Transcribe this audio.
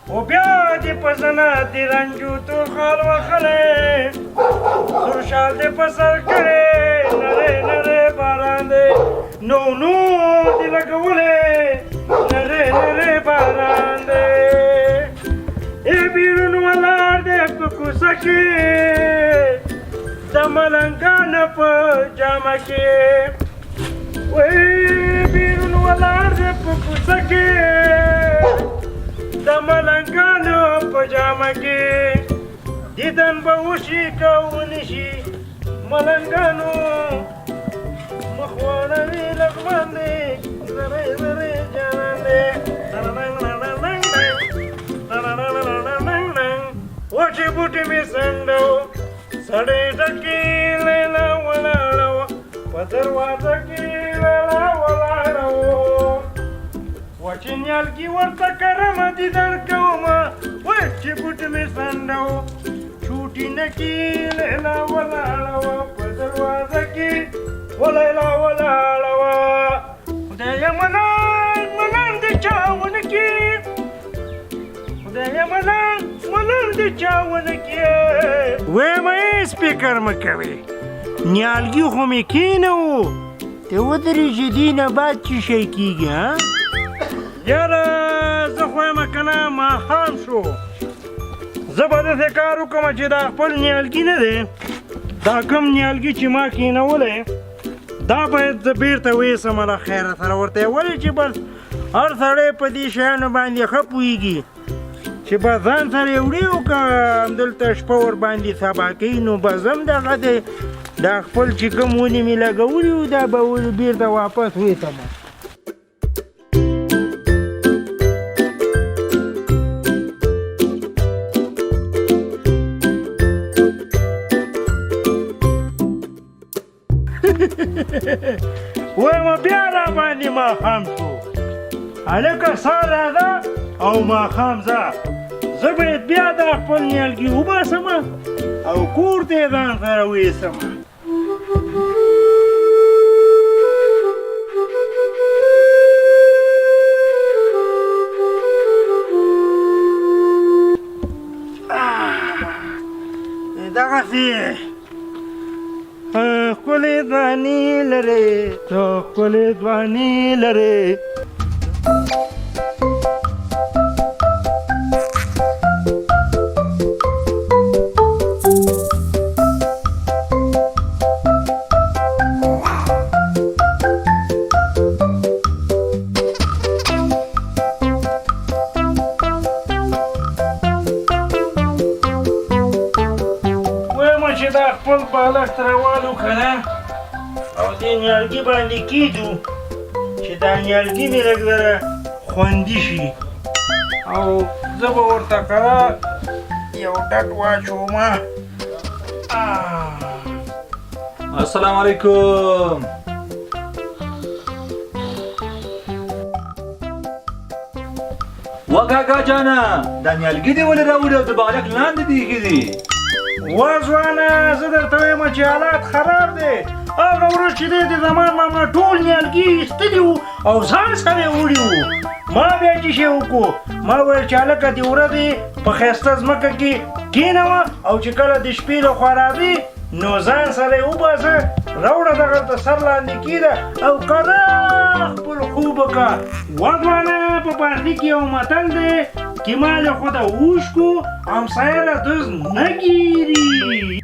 او بیا دې په زنه دې رنجو تور خال وخلی سور شال دې په سر کړی نری نری باران دی نو نو دې لګولی نری نری باران دی ای بیرون ولاړ دی په کوڅه کې د ملنګانو په جامه کې وی بیرون ولاړ دی په کوڅه کې د ملنګانو په جامه کې دیدن به وشي که ونشي ملنګانو مخ واړوي لغمان دی زری زری جانان دی وچې بوټې مې څنډه سړی ډکې لیلا ولاړه وه په دروازه کې لیلا ولاړه وه وچې نیالګي ورته کرمه دیدن کومه وچې بوټې مې څنډه چوټي نکې لیلا ولاړه وه په دروازه کې ولیلا ولاړه وه خدایه منان د چا ونه کې خدایه منان د چا ونه کې ویمه سپیکر مه کوې نیالګي خو مې کېنه و ته ودرېږې دې نه بعد چې شی کېږي ها یاره زه خو یم که نه ماښام شو زه به داسې کار وکړم چې دا خپل نیالګي نه دی دا کوم نیالګي چې ما کېنولی دا باید زه بیرته ویسم له خیره سره ورته یې ولې چې بس هر سړی په دې شیانو باندې ښه پوهېږي چې به ځان سره یې وړي او که همدلته شپه ورباندې سبا کوي نو بس هم دغه دی دا خپل چې کوم ونې مې لګولي وو دا به بیرته واپس ویسم وایم بیا راباندې ماښام شو هلکه سا راځه او ماښام ځه زه باید بیا دا خپل نیالګي وباسم او کور ته یې ځان سره ویسم دغسې ښکلې ځواني لرې ته ښکلې ځواني لرې چې دا خپل بالښت راوالو که نه او دې نیالګي باندې کېږدو چې دا نیالګي مې لږ ذره خوندي شي او زه به ورته کله یو ډډ واچوم السلام علیکم وکاکا جانه دا نیالګي دې ولې راوړي او د بالښت لاندې دې ایښي دي وا ځوانه زه درته وایم چې حالات خراب دی هغه ورځ چې دی د زمان ماما ټول نیالګي ایستلي وو او ځان سره یې وړي وو ما بیا چې شی وکړو ما ویل چې هلکه دې ورځې په ښایسته ځمکه کې کېنوه او چې کله د شپې لخوا راځې نو ځان سره یې وباسه راوړه دغلته سر لاندې کېږده او کله خپل خوب وکړه وا ځوانه په پارلي کې یو متل دی که مال خود اوشکو همسایه را دز نگیری